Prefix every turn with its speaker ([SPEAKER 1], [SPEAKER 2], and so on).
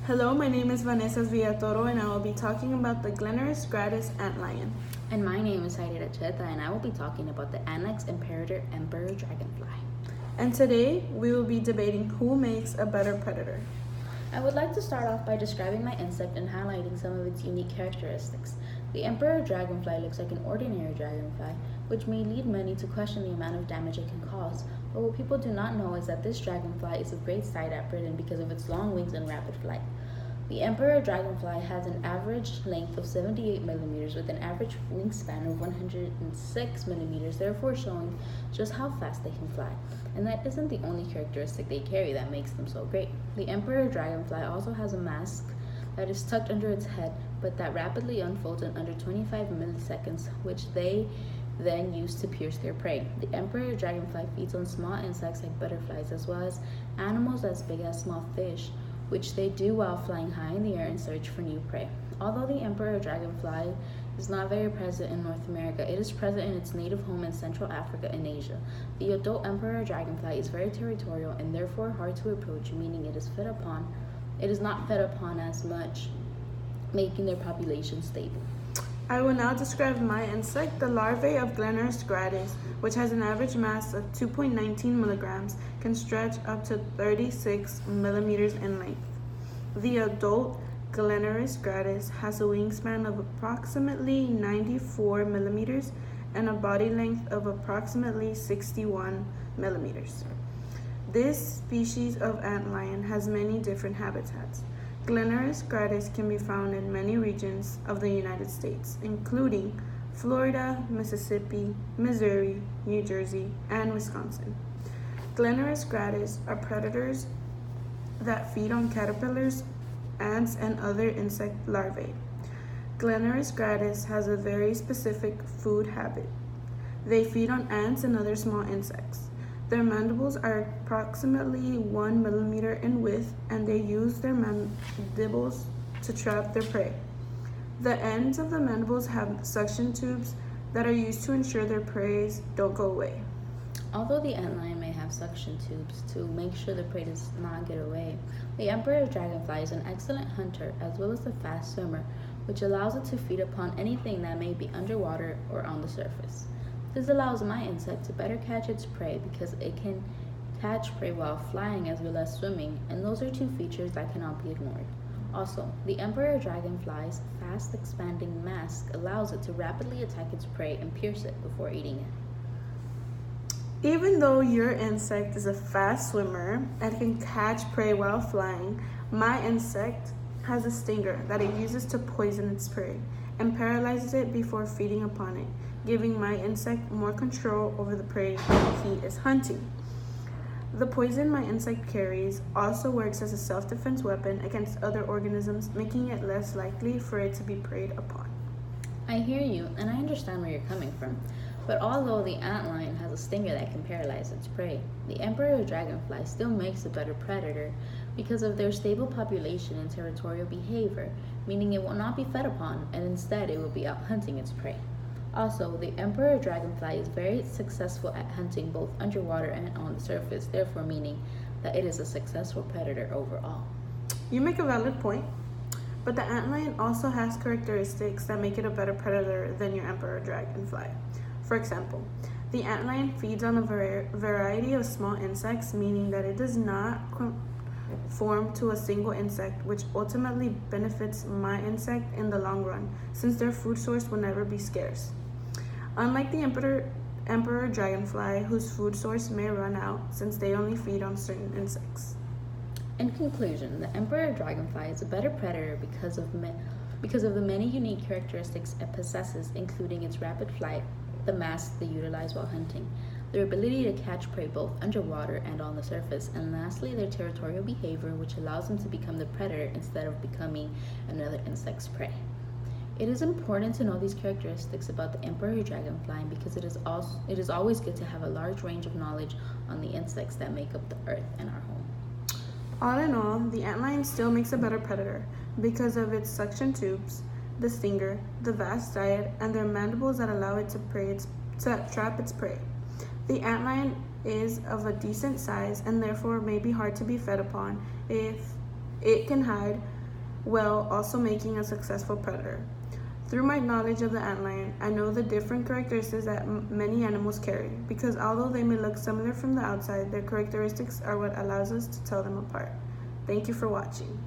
[SPEAKER 1] Hello, my name is Vanessa Villatoro and I will be talking about the Glenurus gratis antlion.
[SPEAKER 2] And my name is Heidi Racheta and I will be talking about the Anax Imperator Emperor Dragonfly.
[SPEAKER 1] And today we will be debating who makes a better predator.
[SPEAKER 2] I would like to start off by describing my insect and highlighting some of its unique characteristics. The Emperor Dragonfly looks like an ordinary dragonfly, which may lead many to question the amount of damage it can cause. But what people do not know is that this dragonfly is of great sight at Britain because of its long wings and rapid flight. The Emperor Dragonfly has an average length of 78 millimeters with an average wingspan of 106 millimeters, therefore showing just how fast they can fly. And that isn't the only characteristic they carry that makes them so great. The Emperor Dragonfly also has a mask that is tucked under its head, but that rapidly unfolds in under 25 milliseconds, which they then use to pierce their prey. The Emperor Dragonfly feeds on small insects like butterflies, as well as animals as big as small fish, which they do while flying high in the air in search for new prey. Although the Emperor Dragonfly is not very present in North America, it is present in its native home in Central Africa and Asia. The adult Emperor Dragonfly is very territorial and therefore hard to approach, meaning it is not fed upon as much, making their population stable.
[SPEAKER 1] I will now describe my insect, the larvae of Glenurus gratis, which has an average mass of 2.19 milligrams, can stretch up to 36 millimeters in length. The adult Glenurus gratis has a wingspan of approximately 94 millimeters and a body length of approximately 61 millimeters. This species of antlion has many different habitats. Glenurus gratis can be found in many regions of the United States, including Florida, Mississippi, Missouri, New Jersey, and Wisconsin. Glenurus gratis are predators that feed on caterpillars, ants, and other insect larvae. Glenurus gratis has a very specific food habit. They feed on ants and other small insects. Their mandibles are approximately 1 millimeter in width, and they use their mandibles to trap their prey. The ends of the mandibles have suction tubes that are used to ensure their prey don't go away.
[SPEAKER 2] Although the antlion may have suction tubes to make sure the prey does not get away, the Emperor Dragonfly is an excellent hunter as well as a fast swimmer, which allows it to feed upon anything that may be underwater or on the surface. This allows my insect to better catch its prey because it can catch prey while flying as well as swimming, and those are two features that cannot be ignored. Also, the Emperor Dragonfly's fast expanding mask allows it to rapidly attack its prey and pierce it before eating it.
[SPEAKER 1] Even though your insect is a fast swimmer and can catch prey while flying, my insect has a stinger that it uses to poison its prey and paralyzes it before feeding upon it, giving my insect more control over the prey he is hunting. The poison my insect carries also works as a self-defense weapon against other organisms, making it less likely for it to be preyed upon.
[SPEAKER 2] I hear you, and I understand where you're coming from. But although the antlion has a stinger that can paralyze its prey, the Emperor Dragonfly still makes a better predator because of their stable population and territorial behavior, meaning it will not be fed upon, and instead it will be out hunting its prey. Also, the Emperor Dragonfly is very successful at hunting both underwater and on the surface, therefore meaning that it is a successful predator overall.
[SPEAKER 1] You make a valid point, but the antlion also has characteristics that make it a better predator than your Emperor Dragonfly. For example, the antlion feeds on a variety of small insects, meaning that it does not conform to a single insect, which ultimately benefits my insect in the long run, since their food source will never be scarce. Unlike the Emperor Dragonfly, whose food source may run out since they only feed on certain insects.
[SPEAKER 2] In conclusion, the Emperor Dragonfly is a better predator because of the many unique characteristics it possesses, including its rapid flight, the mask they utilize while hunting, their ability to catch prey both underwater and on the surface, and lastly, their territorial behavior, which allows them to become the predator instead of becoming another insect's prey. It is important to know these characteristics about the Emperor Dragonfly because it is always good to have a large range of knowledge on the insects that make up the earth and our home.
[SPEAKER 1] All in all, the antlion still makes a better predator because of its suction tubes, the stinger, the vast diet, and their mandibles that allow it to trap its prey. The antlion is of a decent size and therefore may be hard to be fed upon if it can hide while also making a successful predator. Through my knowledge of the antlion, I know the different characteristics that many animals carry, because although they may look similar from the outside, their characteristics are what allows us to tell them apart. Thank you for watching.